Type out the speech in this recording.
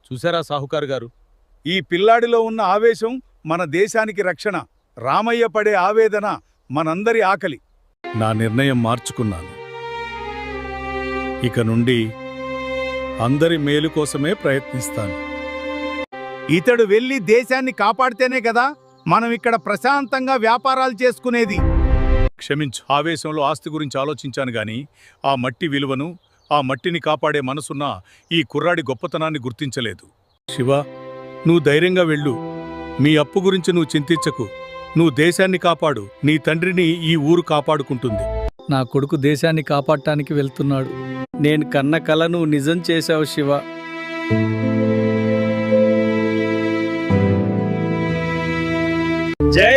చూసారా సాహుకారు గారు, ఈ పిల్లాడిలో ఉన్న ఆవేశం మన దేశానికి రక్షణ. రామయ్య పడే ఆవేదన మనందరి ఆకలి. నా నిర్ణయం మార్చుకున్నాను. ఇక నుండి అందరి మేలు కోసమే ప్రయత్నిస్తాను. ఇతడు వెళ్ళి దేశాన్ని కాపాడితేనే కదా మనం ఇక్కడ ప్రశాంతంగా వ్యాపారాలు చేసుకునేది. క్షమించు, ఆవేశంలో ఆస్తి గురించి ఆలోచించాను గాని ఆ మట్టి విలువను, ఆ మట్టిని కాపాడే మనసున్న ఈ కుర్రాడి గొప్పతనాన్ని గుర్తించలేదు. శివ, నువ్వు ధైర్యంగా వెళ్ళు. మీ అప్పు గురించి నువ్వు చింతించకు. నువ్వు దేశాన్ని కాపాడు. నీ తండ్రిని ఈ ఊరు కాపాడుకుంటుంది. నా కొడుకు దేశాన్ని కాపాడటానికి వెళ్తున్నాడు. నేను కన్న కలను నిజం చేశావు శివ. జై